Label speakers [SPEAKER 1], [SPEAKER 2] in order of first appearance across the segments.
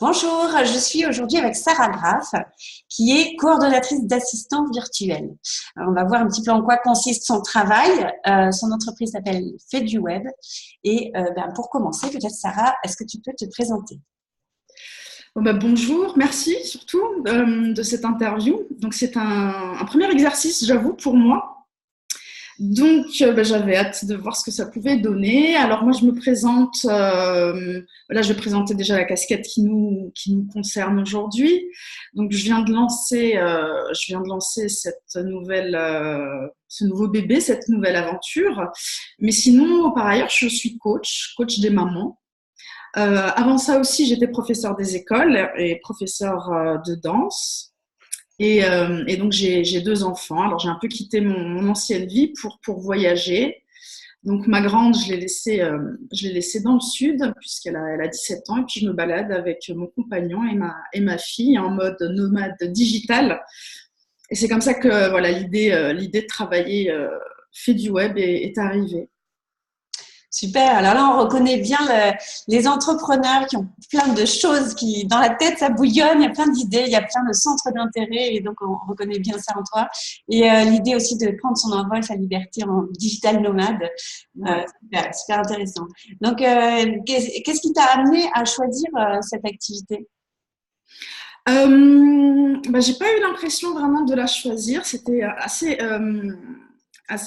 [SPEAKER 1] Bonjour, je suis aujourd'hui avec Sarah Graff, qui est coordonnatrice d'assistants virtuels. Alors, on va voir un petit peu en quoi consiste son travail. Son entreprise s'appelle Fait du Web. Et pour commencer, peut-être Sarah, est-ce que tu peux te présenter?
[SPEAKER 2] Bonjour, merci surtout de cette interview. Donc c'est un premier exercice, j'avoue, pour moi. Donc j'avais hâte de voir ce que ça pouvait donner. Alors moi je me présente, là je vais présenter déjà la casquette qui nous concerne aujourd'hui. Donc je viens de lancer ce nouveau bébé, cette nouvelle aventure. Mais sinon, par ailleurs, je suis coach des mamans. Avant ça aussi, j'étais professeure des écoles et professeure de danse. Et donc, j'ai deux enfants. Alors, j'ai un peu quitté mon ancienne vie pour voyager. Donc, ma grande, je l'ai laissée dans le sud, puisqu'elle a 17 ans. Et puis, je me balade avec mon compagnon et ma fille en mode nomade digital. Et c'est comme ça que voilà, l'idée de travailler fait du web est arrivée.
[SPEAKER 1] Super. Alors là, on reconnaît bien les entrepreneurs qui ont plein de choses qui, dans la tête, ça bouillonne, il y a plein d'idées, il y a plein de centres d'intérêt et donc on reconnaît bien ça en toi. Et l'idée aussi de prendre son envol, sa liberté en digital nomade,
[SPEAKER 2] Ouais.
[SPEAKER 1] super, super intéressant. Donc, qu'est-ce qui t'a amené à choisir cette activité?
[SPEAKER 2] J'ai pas eu l'impression vraiment de la choisir. C'était assez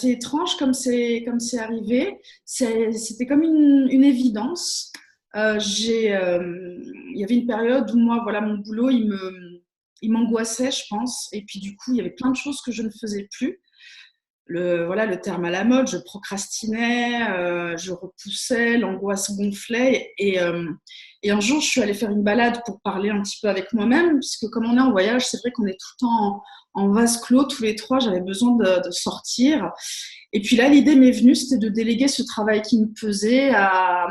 [SPEAKER 2] étrange comme c'est arrivé. C'était comme une évidence. Il y avait une période où moi, voilà, mon boulot, il m'angoissait, je pense. Et puis du coup, il y avait plein de choses que je ne faisais plus. Voilà, le terme à la mode, je procrastinais, je repoussais, l'angoisse gonflait. Et un jour, je suis allée faire une balade pour parler un petit peu avec moi-même, puisque comme on est en voyage, c'est vrai qu'on est tout le temps en vase clos, tous les trois, j'avais besoin de sortir. Et puis là, l'idée m'est venue, c'était de déléguer ce travail qui me pesait à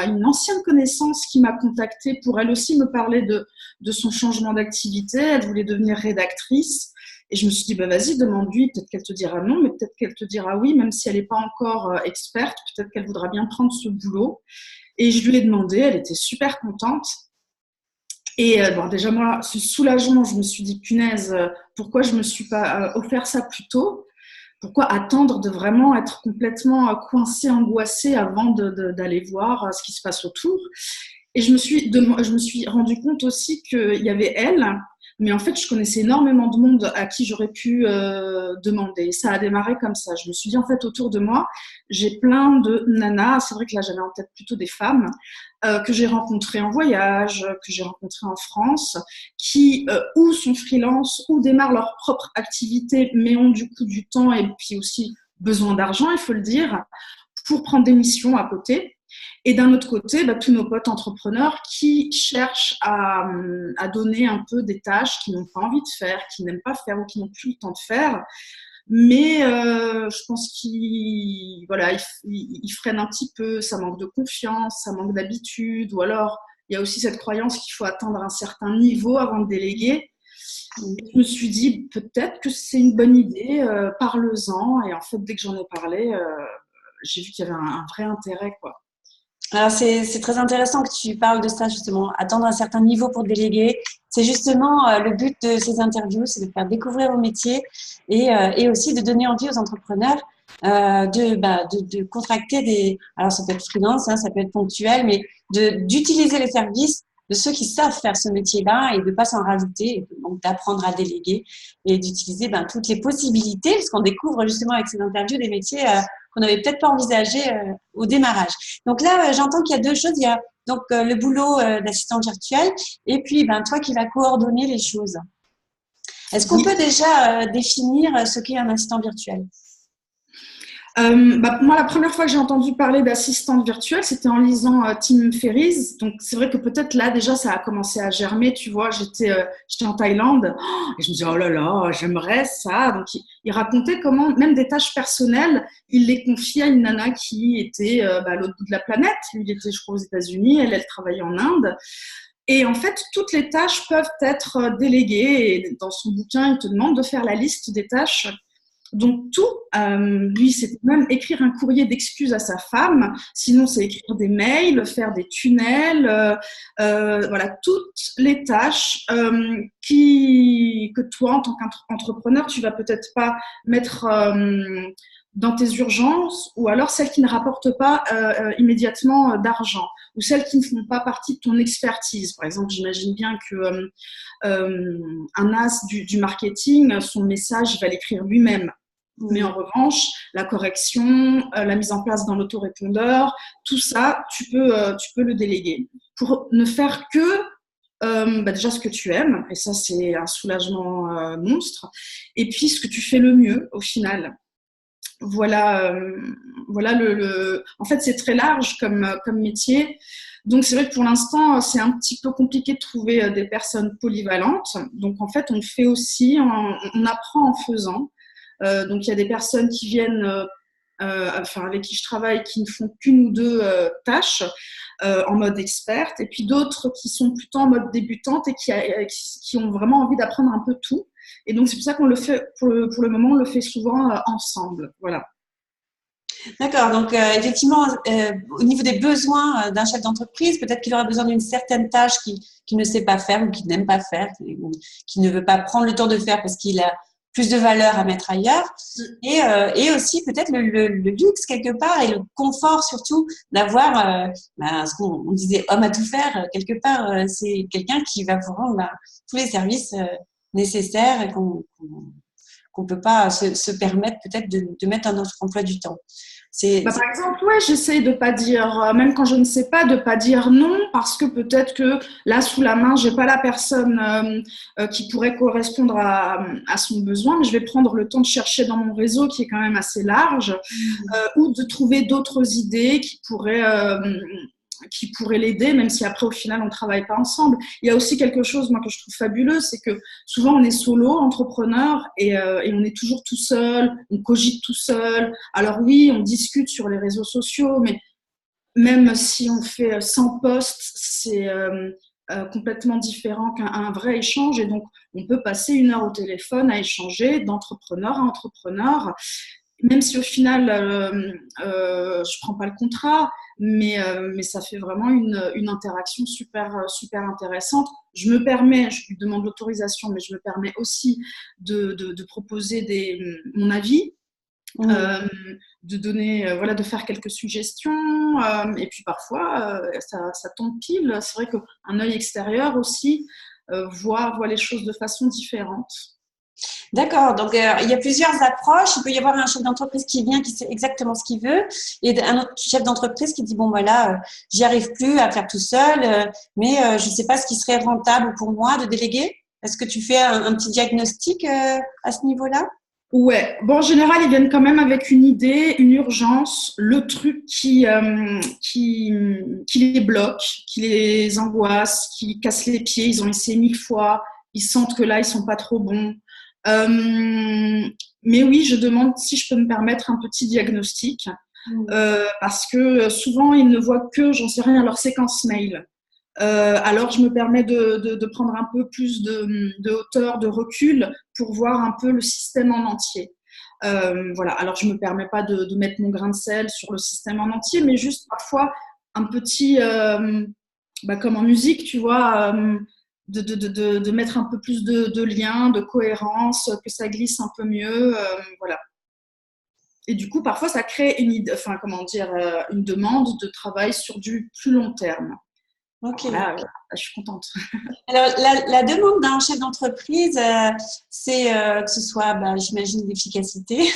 [SPEAKER 2] une ancienne connaissance qui m'a contactée pour elle aussi me parler de son changement d'activité. Elle voulait devenir rédactrice. Et je me suis dit, vas-y, demande-lui, peut-être qu'elle te dira non, mais peut-être qu'elle te dira oui, même si elle n'est pas encore experte, peut-être qu'elle voudra bien prendre ce boulot. Et je lui ai demandé, elle était super contente. Et déjà, moi, ce soulagement, je me suis dit, punaise, pourquoi je ne me suis pas offert ça plus tôt? Pourquoi attendre de vraiment être complètement coincée, angoissée avant d'aller voir ce qui se passe autour? Et je me suis rendu compte aussi qu'il y avait elle, mais en fait, je connaissais énormément de monde à qui j'aurais pu demander. Ça a démarré comme ça. Je me suis dit, en fait, autour de moi, j'ai plein de nanas. C'est vrai que là, j'avais en tête plutôt des femmes que j'ai rencontrées en voyage, que j'ai rencontrées en France, qui ou sont freelance ou démarrent leur propre activité, mais ont du coup du temps et puis aussi besoin d'argent, il faut le dire, pour prendre des missions à côté. Et d'un autre côté, tous nos potes entrepreneurs qui cherchent à donner un peu des tâches qu'ils n'ont pas envie de faire, qu'ils n'aiment pas faire ou qu'ils n'ont plus le temps de faire. Mais je pense qu'ils voilà, ils freinent un petit peu, ça manque de confiance, ça manque d'habitude, ou alors il y a aussi cette croyance qu'il faut atteindre un certain niveau avant de déléguer. Et je me suis dit peut-être que c'est une bonne idée, parle-en. Et en fait, dès que j'en ai parlé, j'ai vu qu'il y avait un vrai intérêt, quoi.
[SPEAKER 1] Alors, c'est très intéressant que tu parles de ça, justement, attendre un certain niveau pour déléguer. C'est justement le but de ces interviews, c'est de faire découvrir vos métiers et aussi de donner envie aux entrepreneurs de contracter des… Alors, ça peut être freelance, hein, ça peut être ponctuel, mais d'utiliser les services de ceux qui savent faire ce métier-là et de ne pas s'en rajouter, et donc d'apprendre à déléguer et d'utiliser toutes les possibilités, parce qu'on découvre justement avec ces interviews des métiers qu'on n'avait peut-être pas envisagés au démarrage. Donc là, j'entends qu'il y a deux choses. Il y a donc le boulot d'assistant virtuel et puis toi qui vas coordonner les choses. Est-ce qu'on peut
[SPEAKER 2] Oui.
[SPEAKER 1] déjà définir ce qu'est un assistant virtuel?
[SPEAKER 2] Moi, la première fois que j'ai entendu parler d'assistante virtuelle, c'était en lisant Tim Ferriss. Donc, c'est vrai que peut-être là, déjà, ça a commencé à germer. Tu vois, j'étais en Thaïlande et je me disais, oh là là, j'aimerais ça. Donc, il racontait comment, même des tâches personnelles, il les confiait à une nana qui était à l'autre bout de la planète. Lui, il était, je crois, aux États-Unis. Elle travaillait en Inde. Et en fait, toutes les tâches peuvent être déléguées. Et dans son bouquin, il te demande de faire la liste des tâches Donc tout, lui, c'est même écrire un courrier d'excuses à sa femme, sinon c'est écrire des mails, faire des tunnels, voilà, toutes les tâches que toi, en tant qu'entrepreneur, tu vas peut-être pas mettre dans tes urgences, ou alors celles qui ne rapportent pas immédiatement d'argent, ou celles qui ne font pas partie de ton expertise. Par exemple, j'imagine bien que un as du marketing, son message, il va l'écrire lui-même. Mais en revanche, la correction, la mise en place dans l'autorépondeur, tout ça, tu peux le déléguer pour ne faire que déjà ce que tu aimes, et ça c'est un soulagement monstre, et puis ce que tu fais le mieux au final. Voilà, voilà en fait c'est très large comme métier. Donc c'est vrai que pour l'instant c'est un petit peu compliqué de trouver des personnes polyvalentes. Donc en fait on fait aussi, on apprend en faisant. Donc il y a des personnes qui viennent, avec qui je travaille, qui ne font qu'une ou deux tâches en mode experte, et puis d'autres qui sont plutôt en mode débutante et qui ont vraiment envie d'apprendre un peu tout. Et donc c'est pour ça qu'on le fait, pour le moment, on le fait souvent ensemble. Voilà.
[SPEAKER 1] D'accord, donc effectivement, au niveau des besoins d'un chef d'entreprise, peut-être qu'il aura besoin d'une certaine tâche qu'il ne sait pas faire ou qu'il n'aime pas faire, ou qu'il ne veut pas prendre le temps de faire parce qu'il a plus de valeur à mettre ailleurs. Et aussi peut-être le luxe quelque part et le confort surtout d'avoir, ce qu'on disait homme à tout faire, quelque part, c'est quelqu'un qui va vous rendre tous les services nécessaires et qu'on peut pas se permettre peut-être de mettre dans notre emploi du temps.
[SPEAKER 2] Par exemple, ouais, j'essaie de pas dire, même quand je ne sais pas, de pas dire non, parce que peut-être que là, sous la main, j'ai pas la personne qui pourrait correspondre à son besoin, mais je vais prendre le temps de chercher dans mon réseau qui est quand même assez large, ou de trouver d'autres idées qui pourrait l'aider, même si après, au final, on ne travaille pas ensemble. Il y a aussi quelque chose, moi, que je trouve fabuleux, c'est que souvent, on est solo, entrepreneur, et on est toujours tout seul, on cogite tout seul. Alors oui, on discute sur les réseaux sociaux, mais même si on fait 100 posts, c'est complètement différent qu'un vrai échange. Et donc, on peut passer 1 heure au téléphone à échanger d'entrepreneur à entrepreneur, même si au final, je prends pas le contrat, mais ça fait vraiment une interaction super, super intéressante. Je lui demande l'autorisation, mais je me permets aussi de proposer mon avis, de donner, voilà, de faire quelques suggestions, et puis parfois, ça tombe pile. C'est vrai qu'un œil extérieur aussi voit les choses de façon différente.
[SPEAKER 1] D'accord, donc il y a plusieurs approches. Il peut y avoir un chef d'entreprise qui vient, qui sait exactement ce qu'il veut, et un autre chef d'entreprise qui dit bon voilà, j'y arrive plus à faire tout seul, mais je ne sais pas ce qui serait rentable pour moi de déléguer. Est-ce que tu fais un petit diagnostic à ce niveau-là?
[SPEAKER 2] Ouais, bon, en général, ils viennent quand même avec une idée, une urgence, le truc qui les bloque, qui les angoisse, qui les casse les pieds. Ils ont essayé 1000 fois, ils sentent que là, ils sont pas trop bons. Mais oui, je demande si je peux me permettre un petit diagnostic, parce que souvent, ils ne voient que, j'en sais rien, leur séquence mail. Alors, je me permets de prendre un peu plus de hauteur, de recul pour voir un peu le système en entier. Voilà. Alors, je me permets pas de mettre mon grain de sel sur le système en entier, mais juste parfois un petit, comme en musique, tu vois, de mettre un peu plus de lien, de cohérence, que ça glisse un peu mieux, voilà. Et du coup, parfois, ça crée une demande de travail sur du plus long terme.
[SPEAKER 1] Ok.
[SPEAKER 2] Voilà, je suis contente.
[SPEAKER 1] Alors, la demande d'un chef d'entreprise, c'est que ce soit, j'imagine, l'efficacité,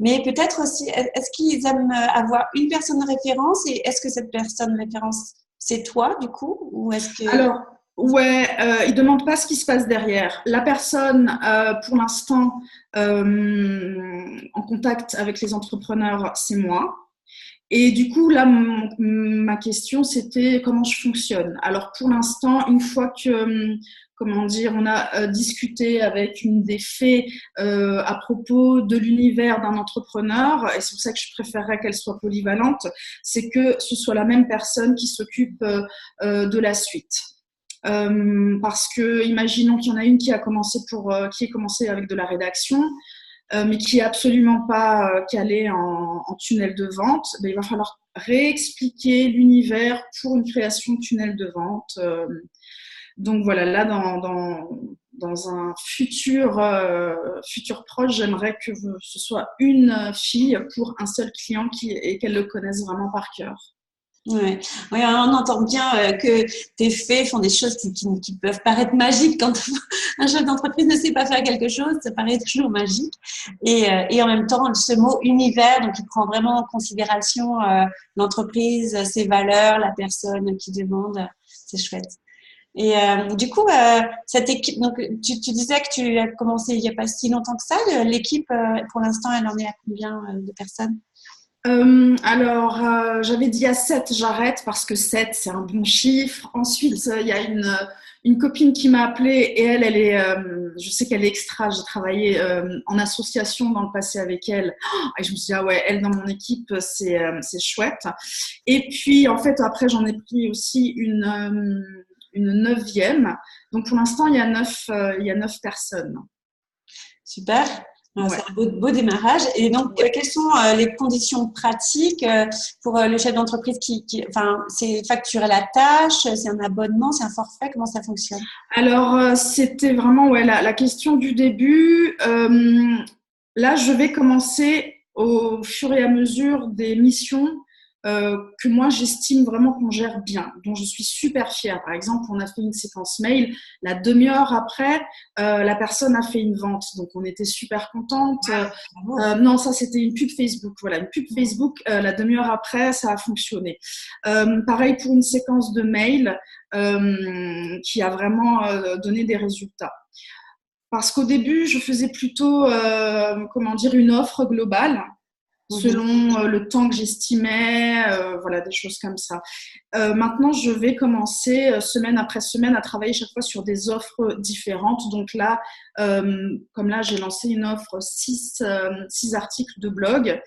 [SPEAKER 1] mais peut-être aussi, est-ce qu'ils aiment avoir une personne de référence et est-ce que cette personne de référence, c'est toi, du coup, ou est-ce que…
[SPEAKER 2] Alors, ouais, ils ne demandent pas ce qui se passe derrière. La personne, pour l'instant, en contact avec les entrepreneurs, c'est moi. Et du coup, là, ma question, c'était comment je fonctionne. Alors, pour l'instant, une fois que, on a discuté avec une des fées à propos de l'univers d'un entrepreneur, et c'est pour ça que je préférerais qu'elle soit polyvalente, c'est que ce soit la même personne qui s'occupe de la suite. Parce que, imaginons qu'il y en a une qui est commencé avec de la rédaction. mais qui est absolument pas calé en tunnel de vente, ben, il va falloir réexpliquer l'univers pour une création de tunnel de vente. Donc voilà, là, dans un futur proche, j'aimerais que ce soit une fille pour un seul client et qu'elle le connaisse vraiment par cœur.
[SPEAKER 1] Ouais. Ouais, on entend bien que tes faits font des choses qui peuvent paraître magiques quand un chef d'entreprise ne sait pas faire quelque chose, ça paraît toujours magique. Et en même temps, ce mot univers, donc il prend vraiment en considération l'entreprise, ses valeurs, la personne qui demande, c'est chouette. Et du coup, cette équipe, donc tu disais que tu as commencé il n'y a pas si longtemps que ça. L'équipe, pour l'instant, elle en est à combien de personnes?
[SPEAKER 2] J'avais dit à 7, j'arrête parce que 7, c'est un bon chiffre. Ensuite, il y a une copine qui m'a appelée et elle est, je sais qu'elle est extra. J'ai travaillé en association dans le passé avec elle. Et je me suis dit, ah ouais, elle dans mon équipe, c'est chouette. Et puis, en fait, après, j'en ai pris aussi une 9e. Donc, pour l'instant, il y a 9 personnes.
[SPEAKER 1] Super.
[SPEAKER 2] Ouais.
[SPEAKER 1] C'est un beau démarrage. Et donc, quelles sont les conditions pratiques pour le chef d'entreprise enfin, c'est facturer la tâche, c'est un abonnement, c'est un forfait, comment ça fonctionne?
[SPEAKER 2] Alors, c'était vraiment la question du début. Là, je vais commencer au fur et à mesure des missions que moi, j'estime vraiment qu'on gère bien, dont je suis super fière. Par exemple, on a fait une séquence mail. La demi-heure après, la personne a fait une vente. Donc, on était super contente. Non, ça, c'était une pub Facebook. Voilà, une pub Facebook. La demi-heure après, ça a fonctionné. Pareil pour une séquence de mail qui a vraiment donné des résultats. Parce qu'au début, je faisais plutôt, une offre globale selon le temps que j'estimais, voilà, des choses comme ça. Maintenant, je vais commencer semaine après semaine à travailler chaque fois sur des offres différentes. Donc là, comme là, j'ai lancé une offre 6 articles de blog.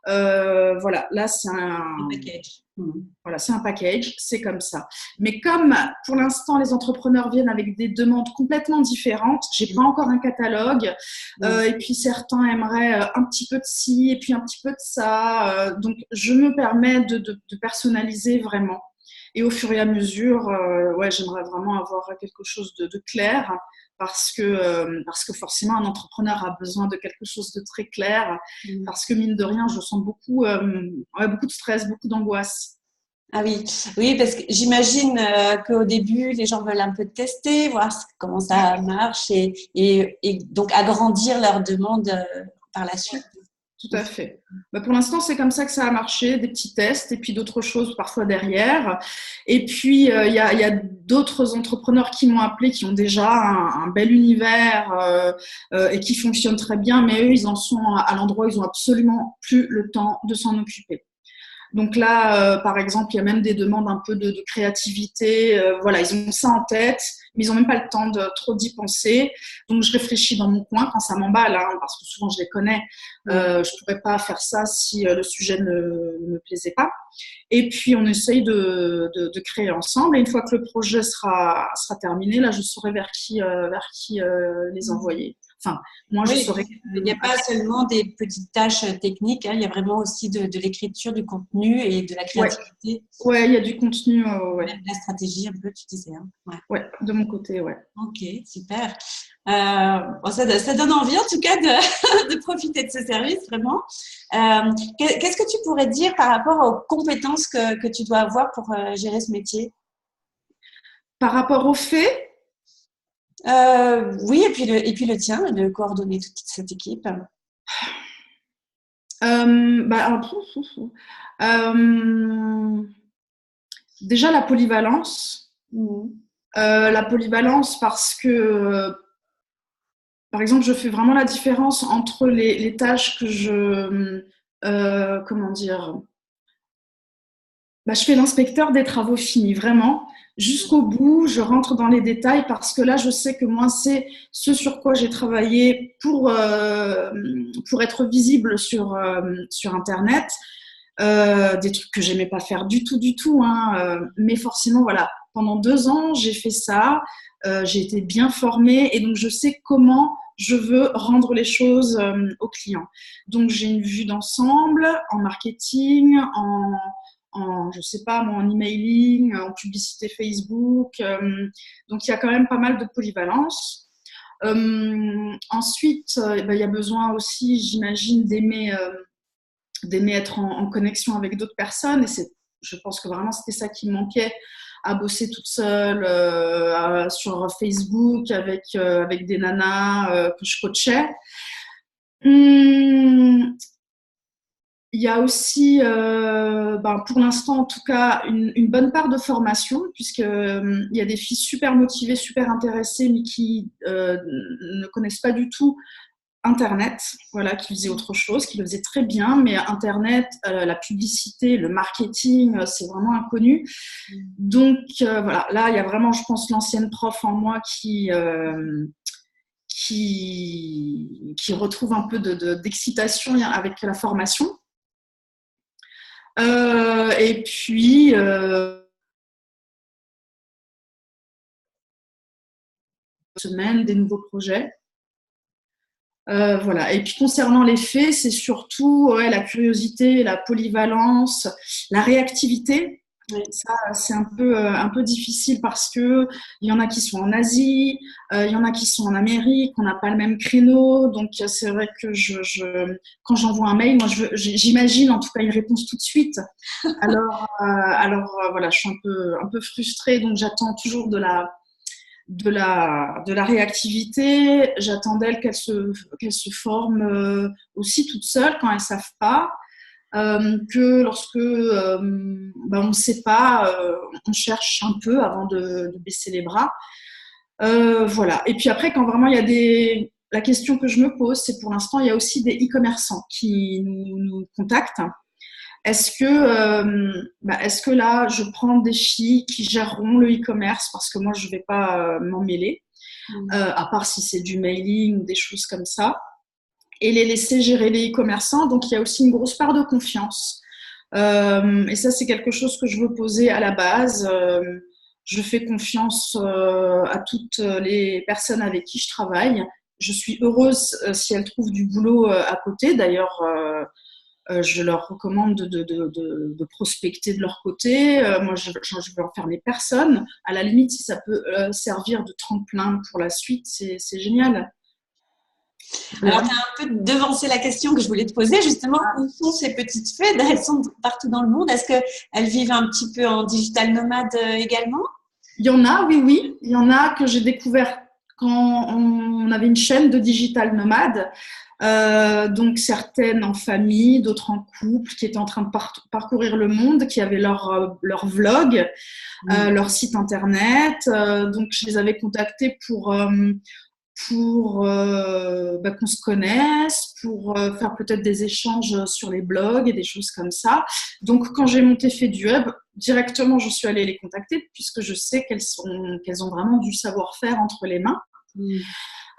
[SPEAKER 2] Voilà, là, c'est un
[SPEAKER 1] package.
[SPEAKER 2] Voilà, c'est un package, c'est comme ça. Mais comme pour l'instant les entrepreneurs viennent avec des demandes complètement différentes, j'ai pas encore un catalogue. Et puis certains aimeraient un petit peu de ci et puis un petit peu de ça. Donc je me permets de personnaliser vraiment. Et au fur et à mesure, j'aimerais vraiment avoir quelque chose de clair. Parce que forcément, un entrepreneur a besoin de quelque chose de très clair. Parce que mine de rien, je sens beaucoup de stress, beaucoup d'angoisse.
[SPEAKER 1] Ah oui, oui, parce que j'imagine qu'au début, les gens veulent un peu tester, voir comment ça marche et donc agrandir leur demande par la suite.
[SPEAKER 2] Tout à fait. Pour l'instant, c'est comme ça que ça a marché, des petits tests et puis d'autres choses parfois derrière. Et puis, il y a d'autres entrepreneurs qui m'ont appelé, qui ont déjà un bel univers et qui fonctionnent très bien, mais eux, ils en sont à l'endroit où ils n'ont absolument plus le temps de s'en occuper. Donc là, par exemple, il y a même des demandes un peu de créativité. Voilà, ils ont ça en tête, mais ils n'ont même pas le temps de trop d'y penser. Donc, je réfléchis dans mon coin quand ça m'emballe, parce que souvent, je les connais. Je ne pourrais pas faire ça si le sujet ne me plaisait pas. Et puis, on essaye de créer ensemble. Et une fois que le projet sera terminé, là, je saurai vers qui les envoyer. Enfin, moi, je saurais.
[SPEAKER 1] Il n'y a pas seulement des petites tâches techniques, il y a vraiment aussi de l'écriture, du contenu et de la créativité.
[SPEAKER 2] Ouais, il y a du contenu.
[SPEAKER 1] Même de la stratégie, un peu, tu disais.
[SPEAKER 2] Ouais, de mon côté, ouais.
[SPEAKER 1] Ok, super. Ça donne envie, en tout cas, de profiter de ce service, vraiment. Qu'est-ce que tu pourrais dire par rapport aux compétences que tu dois avoir pour gérer ce métier?
[SPEAKER 2] Par rapport aux faits?
[SPEAKER 1] Oui, et puis le tien, de coordonner toute cette équipe.
[SPEAKER 2] Déjà la polyvalence. La polyvalence parce que, par exemple, je fais vraiment la différence entre les tâches que je fais l'inspecteur des travaux finis, vraiment. Jusqu'au bout, je rentre dans les détails parce que là, je sais que moi, c'est ce sur quoi j'ai travaillé pour être visible sur Internet. Des trucs que j'aimais pas faire du tout, mais forcément, voilà. Pendant 2 ans, j'ai fait ça. j'ai été bien formée et donc je sais comment je veux rendre les choses aux clients. Donc j'ai une vue d'ensemble en marketing, je sais pas, moi, en emailing, en publicité Facebook. Donc il y a quand même pas mal de polyvalence. Ensuite, il y a besoin aussi, j'imagine, d'aimer être en connexion avec d'autres personnes. Et je pense que vraiment, c'était ça qui me manquait à bosser toute seule sur Facebook avec des nanas que je coachais. Il y a aussi, pour l'instant en tout cas, une bonne part de formation, puisqu'il y a des filles super motivées, super intéressées, mais qui ne connaissent pas du tout Internet, voilà, qui faisait autre chose, qui le faisait très bien, mais Internet, la publicité, le marketing, c'est vraiment inconnu. Donc voilà, là, il y a vraiment, je pense, l'ancienne prof en moi qui retrouve un peu d'excitation avec la formation. Et puis, semaine, des nouveaux projets. Voilà. Et puis concernant les faits, c'est surtout la curiosité, la polyvalence, la réactivité. Oui. Ça, c'est un peu difficile parce que il y en a qui sont en Asie, il y en a qui sont en Amérique, on n'a pas le même créneau. Donc c'est vrai que quand j'envoie un mail, moi j'imagine en tout cas une réponse tout de suite. Alors voilà, je suis un peu frustrée, donc j'attends toujours de la réactivité. J'attends d'elles qu'elles se forment aussi toutes seules quand elles ne savent pas. Que lorsque on ne sait pas, on cherche un peu avant de baisser les bras. Voilà. Et puis après, quand vraiment il y a la question que je me pose, c'est pour l'instant, il y a aussi des e-commerçants qui nous contactent. Est-ce que là, je prends des filles qui géreront le e-commerce parce que moi, je ne vais pas m'en mêler, à part si c'est du mailing ou des choses comme ça, et les laisser gérer les e-commerçants. Donc, il y a aussi une grosse part de confiance. Et ça, c'est quelque chose que je veux poser à la base. Je fais confiance à toutes les personnes avec qui je travaille. Je suis heureuse si elles trouvent du boulot à côté. D'ailleurs, je leur recommande de prospecter de leur côté. Moi, je veux enfermer personne. À la limite, si ça peut servir de tremplin pour la suite, c'est génial.
[SPEAKER 1] Alors, tu as un peu devancé la question que je voulais te poser, justement. Où sont ces petites fées? Elles sont partout dans le monde. Est-ce qu'elles vivent un petit peu en digital nomade également?
[SPEAKER 2] Il y en a, oui. Il y en a que j'ai découvert quand on avait une chaîne de digital nomade. Donc certaines en famille, d'autres en couple, qui étaient en train de parcourir le monde, qui avaient leur vlog, leur site internet. Donc je les avais contactées pour qu'on se connaisse, pour faire peut-être des échanges sur les blogs et des choses comme ça. Donc quand j'ai monté Fait du Web, directement je suis allée les contacter puisque je sais qu'elles ont vraiment du savoir-faire entre les mains.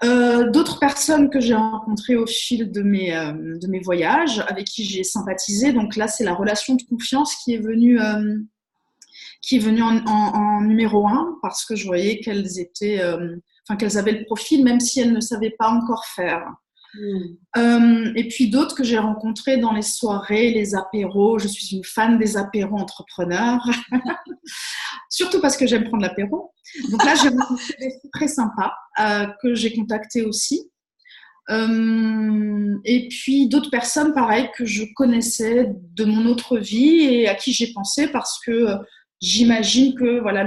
[SPEAKER 2] D'autres personnes que j'ai rencontrées au fil de mes voyages, avec qui j'ai sympathisé. Donc là, c'est la relation de confiance qui est venue en numéro 1 parce que je voyais qu'elles étaient, qu'elles avaient le profil, même si elles ne savaient pas encore faire. Et puis d'autres que j'ai rencontrées dans les soirées, les apéros. Je suis une fan des apéros entrepreneurs, surtout parce que j'aime prendre l'apéro. Donc là, j'ai rencontré des filles très sympas que j'ai contactées aussi. Et puis d'autres personnes, pareil, que je connaissais de mon autre vie et à qui j'ai pensé parce que j'imagine que voilà,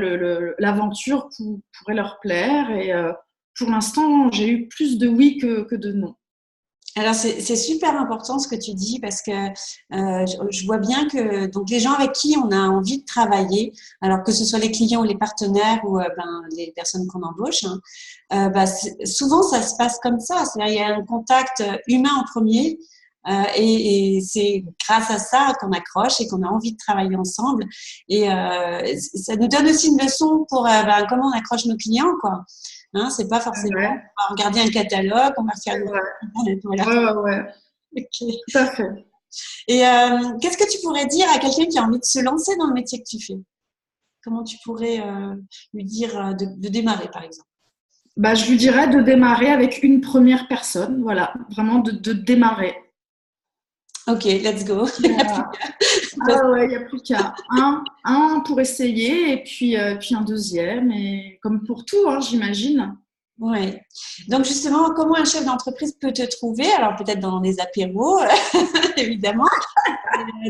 [SPEAKER 2] l'aventure pourrait leur plaire. Et pour l'instant, j'ai eu plus de oui que de non.
[SPEAKER 1] Alors, c'est super important ce que tu dis parce que je vois bien que donc les gens avec qui on a envie de travailler, alors que ce soit les clients ou les partenaires ou les personnes qu'on embauche, souvent ça se passe comme ça. C'est-à-dire il y a un contact humain en premier et c'est grâce à ça qu'on accroche et qu'on a envie de travailler ensemble. Et ça nous donne aussi une leçon pour comment on accroche nos clients, quoi. Hein, c'est pas forcément, on va regarder un catalogue, on va faire
[SPEAKER 2] voilà. Ouais.
[SPEAKER 1] Okay.
[SPEAKER 2] Tout à fait.
[SPEAKER 1] Et qu'est-ce que tu pourrais dire à quelqu'un qui a envie de se lancer dans le métier que tu fais? Comment tu pourrais lui dire de démarrer, par exemple?
[SPEAKER 2] Bah, je lui dirais de démarrer avec une première personne, voilà, vraiment de démarrer.
[SPEAKER 1] Ok, let's go.
[SPEAKER 2] Voilà. Ah ouais, il n'y a plus qu'un. Un pour essayer puis un deuxième. Et comme pour tout, hein, j'imagine.
[SPEAKER 1] Oui. Donc justement, comment un chef d'entreprise peut te trouver? Alors peut-être dans des apéros, évidemment.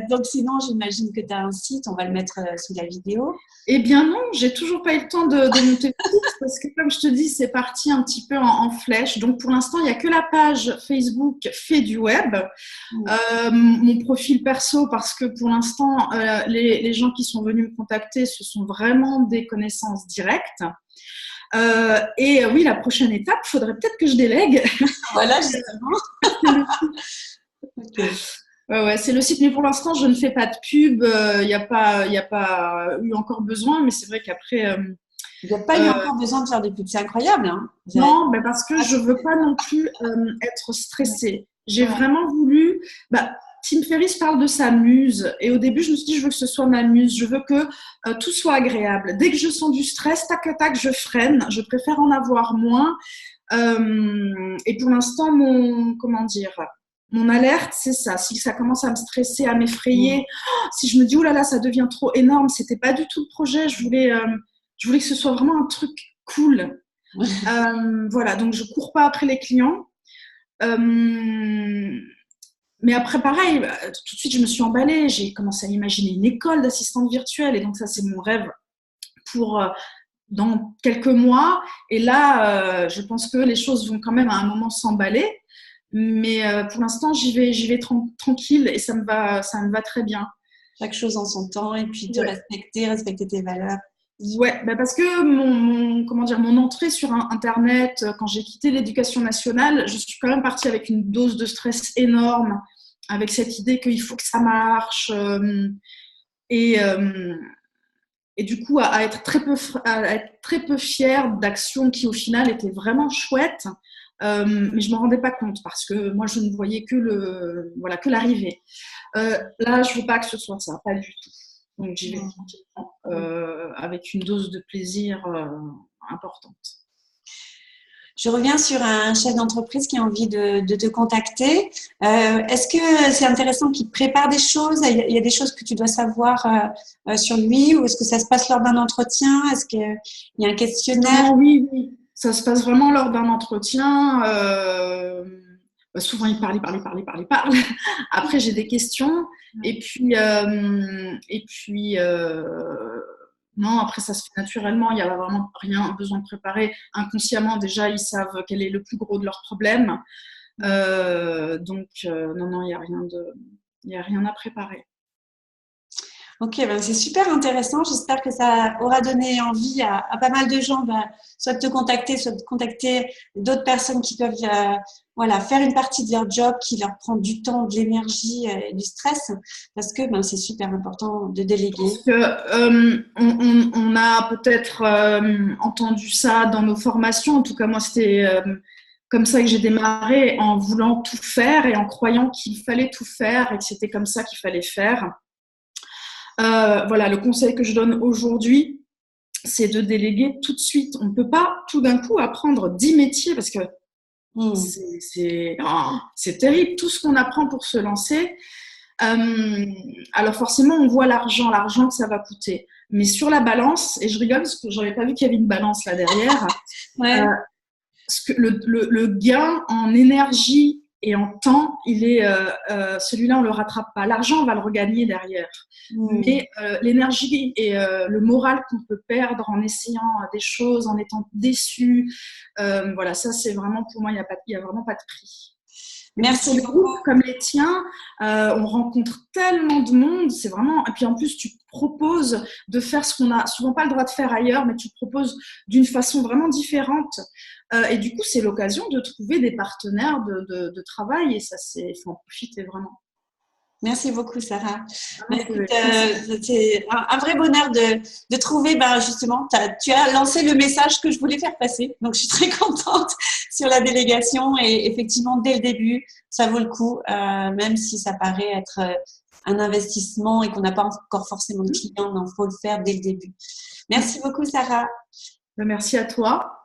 [SPEAKER 1] Donc sinon, j'imagine que tu as un site, on va le mettre sous la vidéo.
[SPEAKER 2] Eh bien non, j'ai toujours pas eu le temps de monter le site parce que comme je te dis, c'est parti un petit peu en flèche. Donc pour l'instant, il n'y a que la page Facebook Fait du web. Mon profil perso, parce que pour l'instant, les gens qui sont venus me contacter, ce sont vraiment des connaissances directes. Et oui, la prochaine étape, il faudrait peut-être que je délègue.
[SPEAKER 1] Voilà, justement.
[SPEAKER 2] Okay. Ouais, c'est le site, mais pour l'instant, je ne fais pas de pub. Il n'y a pas eu encore besoin, mais c'est vrai qu'après.
[SPEAKER 1] Il n'y a pas eu encore besoin de faire des pubs, c'est incroyable. Hein,
[SPEAKER 2] non, mais parce que je ne veux pas non plus être stressée. J'ai vraiment voulu. Tim Ferriss parle de sa muse. Et au début, je me suis dit, je veux que ce soit ma muse. Je veux que tout soit agréable. Dès que je sens du stress, tac, tac, je freine. Je préfère en avoir moins. Et pour l'instant, mon alerte, c'est ça. Si ça commence à me stresser, à m'effrayer, si je me dis, oh là là, ça devient trop énorme, c'était pas du tout le projet. Je voulais que ce soit vraiment un truc cool. Voilà, donc je cours pas après les clients. Mais après, pareil, tout de suite, je me suis emballée. J'ai commencé à imaginer une école d'assistante virtuelle. Et donc, ça, c'est mon rêve pour dans quelques mois. Et là, je pense que les choses vont quand même à un moment s'emballer. Mais pour l'instant, j'y vais tranquille et ça me va très bien.
[SPEAKER 1] Chaque chose en son temps et puis te respecter tes valeurs.
[SPEAKER 2] Ouais, parce que mon entrée sur Internet, quand j'ai quitté l'éducation nationale, je suis quand même partie avec une dose de stress énorme, avec cette idée qu'il faut que ça marche. Et du coup, à être très peu fière d'actions qui, au final, étaient vraiment chouettes. Mais je ne m'en rendais pas compte parce que moi, je ne voyais que l'arrivée. Là, je ne veux pas que ce soit ça, pas du tout. Donc, j'y vais tranquillement, avec une dose de plaisir importante.
[SPEAKER 1] Je reviens sur un chef d'entreprise qui a envie de te contacter. Est-ce que c'est intéressant qu'il prépare des choses? Il y a des choses que tu dois savoir sur lui ou est-ce que ça se passe lors d'un entretien? Est-ce qu'il y a un questionnaire?
[SPEAKER 2] Non, oui. Ça se passe vraiment lors d'un entretien. Souvent, il parle. Après, j'ai des questions. Et puis non, après, ça se fait naturellement. Il n'y a vraiment rien besoin de préparer. Inconsciemment, déjà, ils savent quel est le plus gros de leurs problèmes. Donc, non, il n'y a rien à préparer.
[SPEAKER 1] Ok, c'est super intéressant. J'espère que ça aura donné envie à pas mal de gens, soit de te contacter, soit de contacter d'autres personnes qui peuvent faire une partie de leur job qui leur prend du temps, de l'énergie et du stress, parce que c'est super important de déléguer.
[SPEAKER 2] Parce que, on a peut-être entendu ça dans nos formations. En tout cas, moi, c'était comme ça que j'ai démarré, en voulant tout faire et en croyant qu'il fallait tout faire et que c'était comme ça qu'il fallait faire. Voilà, le conseil que je donne aujourd'hui, c'est de déléguer tout de suite. On ne peut pas tout d'un coup apprendre 10 métiers parce que c'est terrible tout ce qu'on apprend pour se lancer. Alors forcément, on voit l'argent que ça va coûter. Mais sur la balance, et je rigole parce que je n'avais pas vu qu'il y avait une balance là derrière, le gain en énergie et en temps, celui-là, on ne le rattrape pas. L'argent, on va le regagner derrière. Mais l'énergie et le moral qu'on peut perdre en essayant des choses, en étant déçu, voilà, ça, c'est vraiment, pour moi, il n'y a vraiment pas de prix.
[SPEAKER 1] Merci.
[SPEAKER 2] Sur des groupes comme les tiens, on rencontre tellement de monde, c'est vraiment. Et puis en plus, tu proposes de faire ce qu'on n'a souvent pas le droit de faire ailleurs, mais tu proposes d'une façon vraiment différente. Et du coup, c'est l'occasion de trouver des partenaires de travail et ça, il faut en profiter vraiment.
[SPEAKER 1] Merci beaucoup, Sarah. C'est un vrai bonheur de trouver, justement, tu as lancé le message que je voulais faire passer. Donc, je suis très contente sur la délégation et effectivement, dès le début, ça vaut le coup, même si ça paraît être un investissement et qu'on n'a pas encore forcément de clients, il faut le faire dès le début. Merci beaucoup, Sarah.
[SPEAKER 2] Merci à toi.